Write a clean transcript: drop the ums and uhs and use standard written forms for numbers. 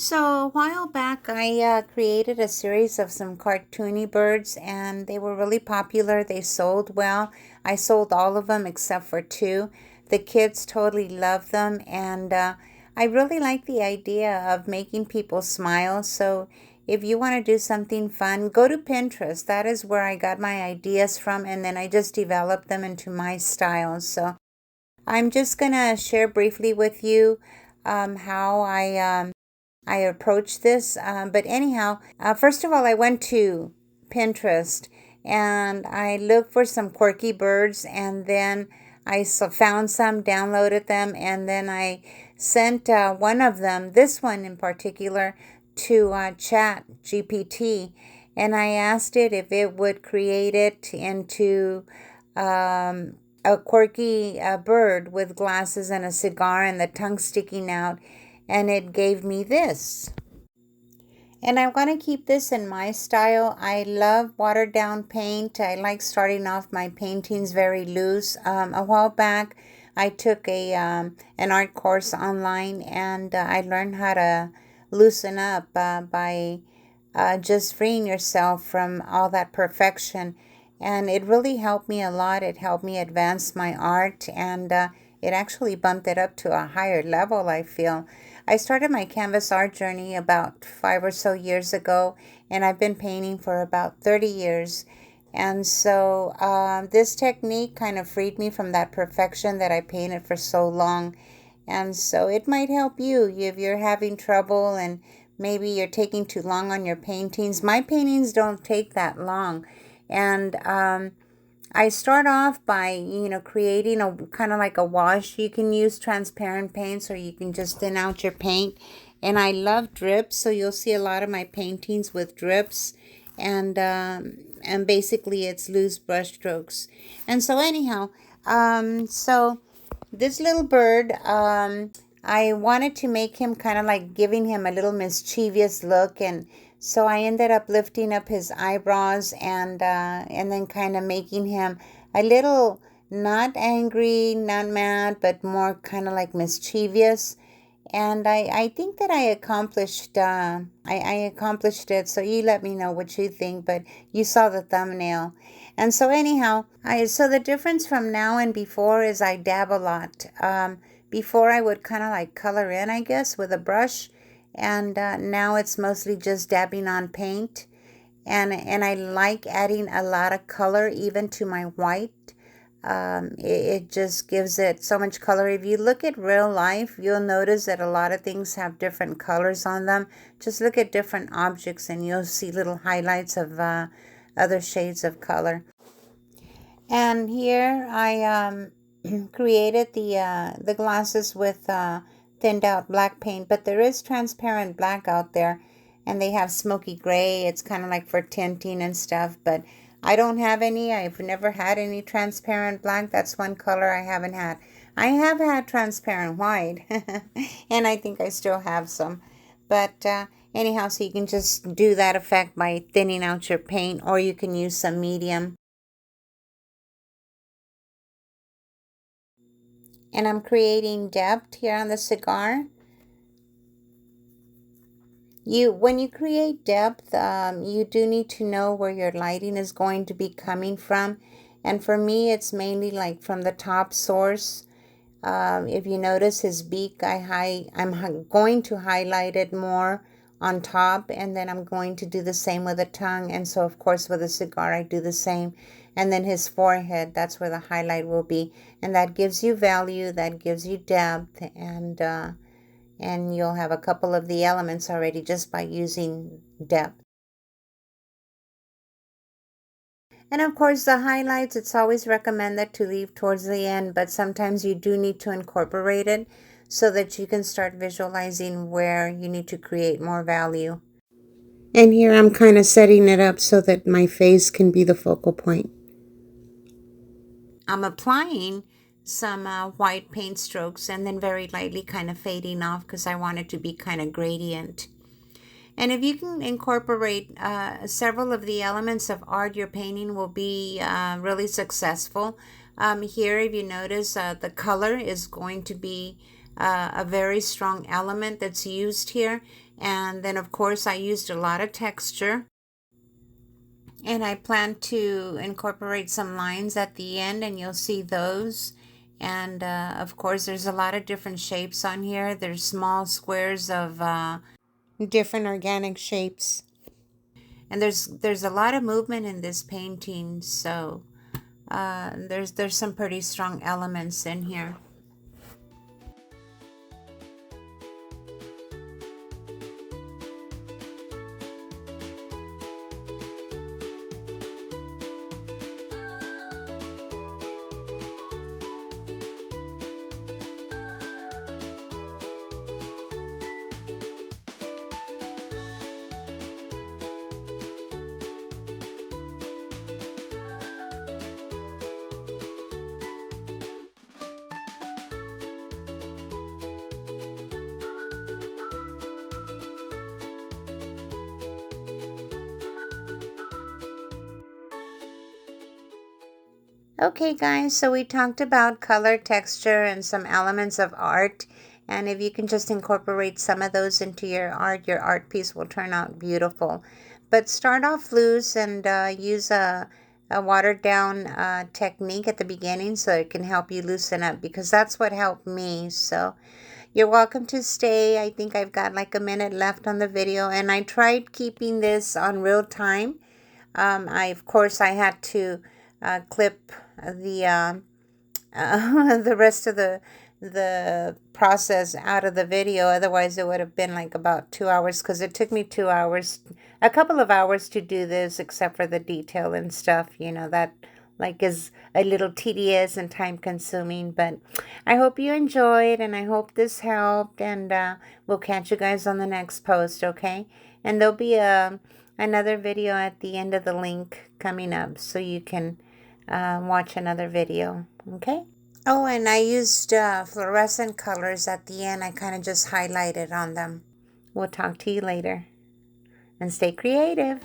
So a while back, I created a series of some cartoony birds, and they were really popular. They sold well. I sold all of them except for two. The kids totally loved them, and I really like the idea of making people smile. So if you want to do something fun, go to Pinterest. That is where I got my ideas from, and then I just developed them into my style. So I'm just gonna share briefly with you how I approached this. But anyhow, first of all, I went to Pinterest and I looked for some quirky birds, and then found some, downloaded them, and then I sent one of them, this one in particular, to Chat GPT, and I asked it if it would create it into a quirky bird with glasses and a cigar and the tongue sticking out, and it gave me this. And I want to keep this in my style. I love watered down paint. I like starting off my paintings very loose. A while back, I took an art course online, and I learned how to loosen up by just freeing yourself from all that perfection. And it really helped me a lot. It helped me advance my art, and it actually bumped it up to a higher level, I feel. I started my canvas art journey about 5 or so years ago, and I've been painting for about 30 years. And so this technique kind of freed me from that perfection that I painted for so long. And so it might help you if you're having trouble and maybe you're taking too long on your paintings. My paintings don't take that long. And I start off by, creating a kind of like a wash. You can use transparent paints or you can just thin out your paint. And I love drips, so you'll see a lot of my paintings with drips. And basically it's loose brush strokes. And so anyhow, so this little bird, I wanted to make him kind of like giving him a little mischievous look, and so I ended up lifting up his eyebrows and then kind of making him a little not angry, not mad, but more kind of like mischievous. And I think that I accomplished it. So you let me know what you think, but you saw the thumbnail. And so anyhow, so the difference from now and before is I dab a lot. Before I would kind of like color in, I guess, with a brush, and now it's mostly just dabbing on paint. And I like adding a lot of color even to my white. It just gives it so much color. If you look at real life, you'll notice that a lot of things have different colors on them. Just look at different objects and you'll see little highlights of other shades of color. And here I created the glasses with thinned out black paint, but there is transparent black out there, and they have smoky gray. It's kind of like for tinting and stuff, but I don't have any. I've never had any transparent black. That's one color I haven't had. I have had transparent white, and I think I still have some. But anyhow, so you can just do that effect by thinning out your paint, or you can use some medium. And I'm creating depth here on the cigar. When you create depth, you do need to know where your lighting is going to be coming from. And for me, it's mainly like from the top source. If you notice his beak, I'm going to highlight it more on top, and then I'm going to do the same with the tongue. And so, of course, with a cigar, I do the same. And then his forehead, that's where the highlight will be. And that gives you value, that gives you depth, and you'll have a couple of the elements already just by using depth. And of course, the highlights, it's always recommended to leave towards the end, but sometimes you do need to incorporate it so that you can start visualizing where you need to create more value. And here I'm kind of setting it up so that my face can be the focal point. I'm applying some white paint strokes and then very lightly kind of fading off because I want it to be kind of gradient. And if you can incorporate several of the elements of art, your painting will be really successful. Here, if you notice, the color is going to be a very strong element that's used here. And then of course I used a lot of texture. And I plan to incorporate some lines at the end, and you'll see those. And of course there's a lot of different shapes on here. There's small squares of different organic shapes. And there's a lot of movement in this painting, so there's some pretty strong elements in here. Okay guys, so we talked about color, texture, and some elements of art. And if you can just incorporate some of those into your art piece will turn out beautiful. But start off loose and use a watered down technique at the beginning so it can help you loosen up, because that's what helped me. So you're welcome to stay. I think I've got like a minute left on the video, and I tried keeping this on real time. Of course I had to clip the the rest of the process out of the video. Otherwise it would have been like about 2 hours, because it took me 2 hours, a couple of hours to do this, except for the detail and stuff, you know, that like is a little tedious and time consuming. But I hope you enjoyed, and I hope this helped, and we'll catch you guys on the next post, okay? And there'll be another video at the end of the link coming up, so you can watch another video, okay? Oh, and I used fluorescent colors at the end. I kind of just highlighted on them. We'll talk to you later, and stay creative.